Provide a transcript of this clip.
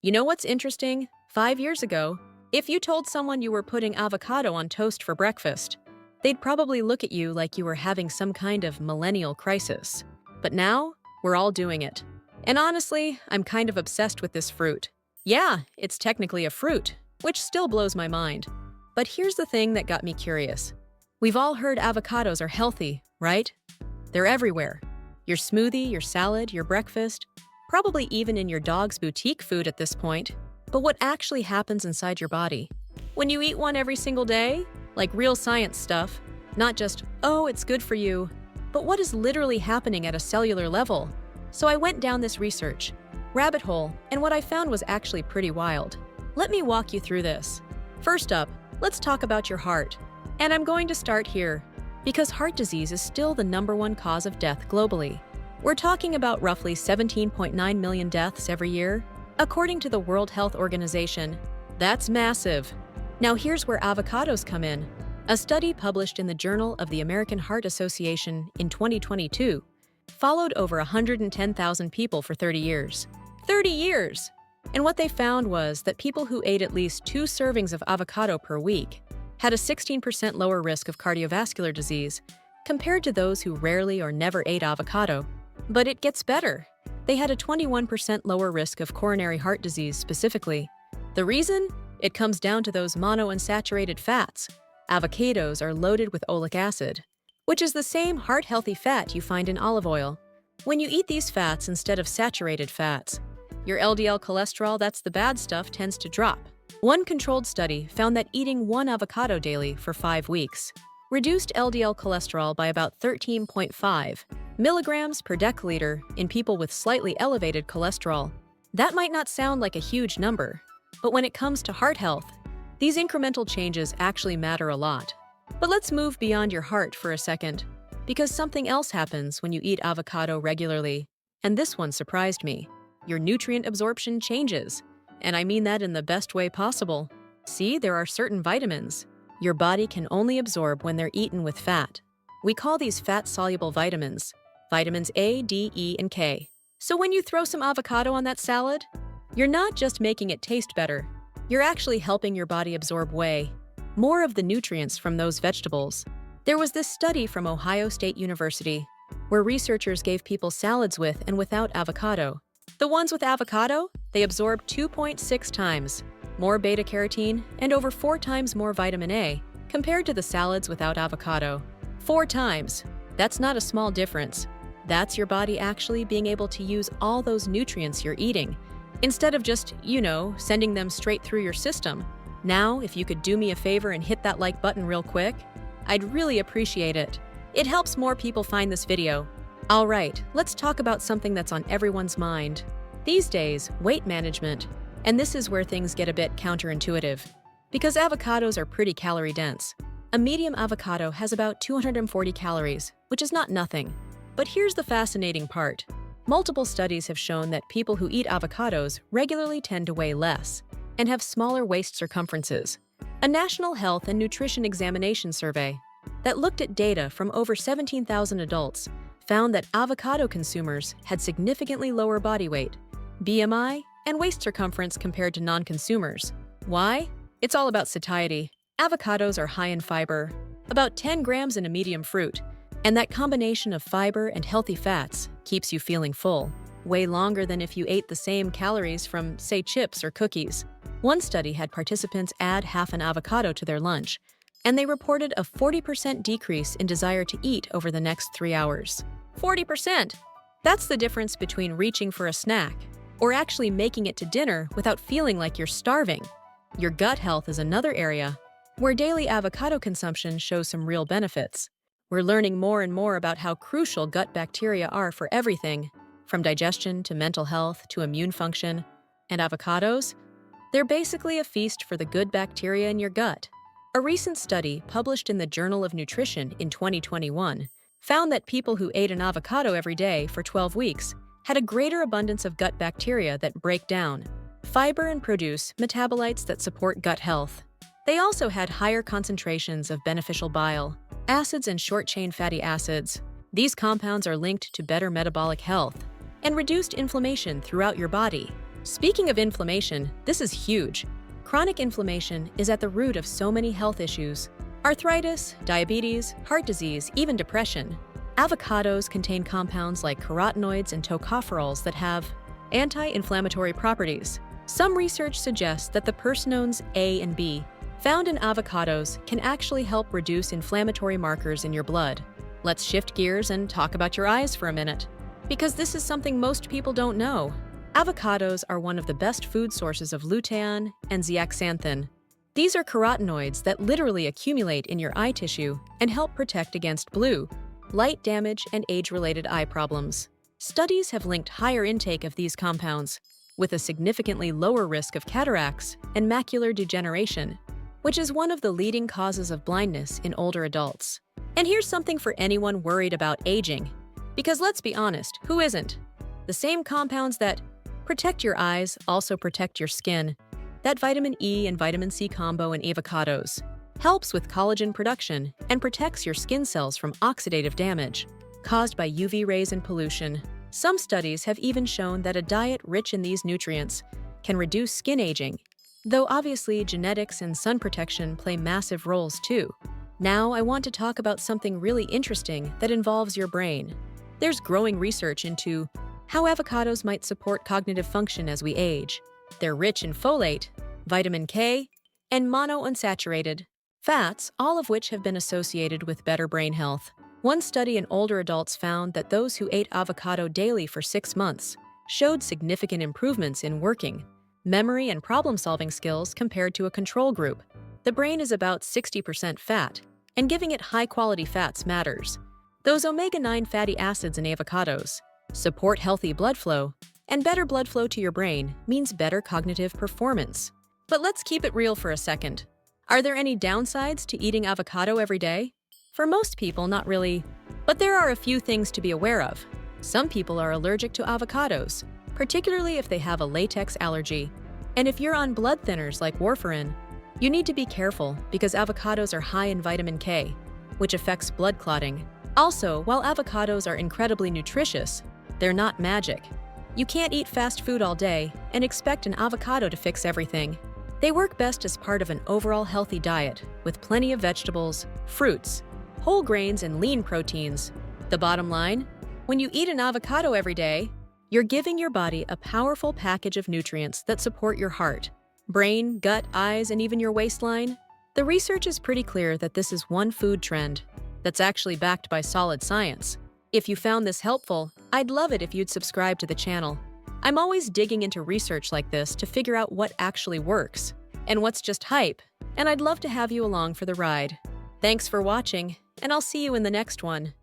You know what's interesting? 5 years ago, if you told someone you were putting avocado on toast for breakfast, they'd probably look at you like you were having some kind of millennial crisis. But now, we're all doing it. And honestly, I'm kind of obsessed with this fruit. Yeah, it's technically a fruit, which still blows my mind. But here's the thing that got me curious. We've all heard avocados are healthy, right? They're everywhere. Your smoothie, your salad, your breakfast, probably even in your dog's boutique food at this point. But what actually happens inside your body? When you eat one every single day? Like real science stuff. Not just, oh, it's good for you. But what is literally happening at a cellular level? So I went down this research rabbit hole, and what I found was actually pretty wild. Let me walk you through this. First up, let's talk about your heart. And I'm going to start here, because heart disease is still the #1 cause of death globally. We're talking about roughly 17.9 million deaths every year, according to the World Health Organization. That's massive. Now here's where avocados come in. A study published in the Journal of the American Heart Association in 2022 followed over 110,000 people for 30 years. 30 years! And what they found was that people who ate at least 2 servings of avocado per week had a 16% lower risk of cardiovascular disease compared to those who rarely or never ate avocado. But it gets better. They had a 21% lower risk of coronary heart disease specifically. The reason? It comes down to those monounsaturated fats. Avocados are loaded with oleic acid, which is the same heart-healthy fat you find in olive oil. When you eat these fats instead of saturated fats, your LDL cholesterol, that's the bad stuff, tends to drop. One controlled study found that eating 1 avocado daily for 5 weeks reduced LDL cholesterol by about 13.5 milligrams per deciliter in people with slightly elevated cholesterol. That might not sound like a huge number, but when it comes to heart health, these incremental changes actually matter a lot. But let's move beyond your heart for a second, because something else happens when you eat avocado regularly, and this one surprised me. Your nutrient absorption changes, and I mean that in the best way possible. See, there are certain vitamins your body can only absorb when they're eaten with fat. We call these fat-soluble vitamins, vitamins A, D, E, and K. So when you throw some avocado on that salad, you're not just making it taste better, you're actually helping your body absorb way more of the nutrients from those vegetables. There was this study from Ohio State University where researchers gave people salads with and without avocado. The ones with avocado, they absorbed 2.6 times more beta-carotene and over 4 times more vitamin A compared to the salads without avocado. 4 times. That's not a small difference. That's your body actually being able to use all those nutrients you're eating, instead of just, sending them straight through your system. Now, if you could do me a favor and hit that like button real quick, I'd really appreciate it. It helps more people find this video. All right, let's talk about something that's on everyone's mind. These days, weight management. And this is where things get a bit counterintuitive, because avocados are pretty calorie-dense. A medium avocado has about 240 calories, which is not nothing. But here's the fascinating part. Multiple studies have shown that people who eat avocados regularly tend to weigh less and have smaller waist circumferences. A National Health and Nutrition Examination survey that looked at data from over 17,000 adults found that avocado consumers had significantly lower body weight, BMI, and waist circumference compared to non-consumers. Why? It's all about satiety. Avocados are high in fiber, about 10 grams in a medium fruit, and that combination of fiber and healthy fats keeps you feeling full, way longer than if you ate the same calories from, say, chips or cookies. One study had participants add half an avocado to their lunch, and they reported a 40% decrease in desire to eat over the next 3 hours. 40%! That's the difference between reaching for a snack or actually making it to dinner without feeling like you're starving. Your gut health is another area where daily avocado consumption shows some real benefits. We're learning more and more about how crucial gut bacteria are for everything, from digestion to mental health to immune function. And avocados? They're basically a feast for the good bacteria in your gut. A recent study published in the Journal of Nutrition in 2021 found that people who ate an avocado every day for 12 weeks had a greater abundance of gut bacteria that break down fiber and produce metabolites that support gut health. They also had higher concentrations of beneficial bile, acids, and short-chain fatty acids. These compounds are linked to better metabolic health and reduced inflammation throughout your body. Speaking of inflammation, this is huge. Chronic inflammation is at the root of so many health issues: arthritis, diabetes, heart disease, even depression. Avocados contain compounds like carotenoids and tocopherols that have anti-inflammatory properties. Some research suggests that the persinones A and B found in avocados can actually help reduce inflammatory markers in your blood. Let's shift gears and talk about your eyes for a minute, because this is something most people don't know. Avocados are one of the best food sources of lutein and zeaxanthin. These are carotenoids that literally accumulate in your eye tissue and help protect against blue, light damage, and age-related eye problems. Studies have linked higher intake of these compounds with a significantly lower risk of cataracts and macular degeneration, which is one of the leading causes of blindness in older adults. And here's something for anyone worried about aging, because let's be honest, who isn't? The same compounds that protect your eyes also protect your skin. That vitamin E and vitamin C combo in avocados helps with collagen production and protects your skin cells from oxidative damage caused by UV rays and pollution. Some studies have even shown that a diet rich in these nutrients can reduce skin aging, though obviously genetics and sun protection play massive roles too. Now I want to talk about something really interesting that involves your brain. There's growing research into how avocados might support cognitive function as we age. They're rich in folate, vitamin K, and monounsaturated fats, all of which have been associated with better brain health. One study in older adults found that those who ate avocado daily for 6 months showed significant improvements in working, memory, and problem-solving skills compared to a control group. The brain is about 60% fat, and giving it high-quality fats matters. Those omega-9 fatty acids in avocados support healthy blood flow, and better blood flow to your brain means better cognitive performance. But let's keep it real for a second. Are there any downsides to eating avocado every day? For most people, not really. But there are a few things to be aware of. Some people are allergic to avocados, particularly if they have a latex allergy. And if you're on blood thinners like warfarin, you need to be careful because avocados are high in vitamin K, which affects blood clotting. Also, while avocados are incredibly nutritious, they're not magic. You can't eat fast food all day and expect an avocado to fix everything. They work best as part of an overall healthy diet with plenty of vegetables, fruits, whole grains, and lean proteins. The bottom line, when you eat an avocado every day, you're giving your body a powerful package of nutrients that support your heart, brain, gut, eyes, and even your waistline. The research is pretty clear that this is one food trend that's actually backed by solid science. If you found this helpful, I'd love it if you'd subscribe to the channel. I'm always digging into research like this to figure out what actually works and what's just hype, and I'd love to have you along for the ride. Thanks for watching, and I'll see you in the next one.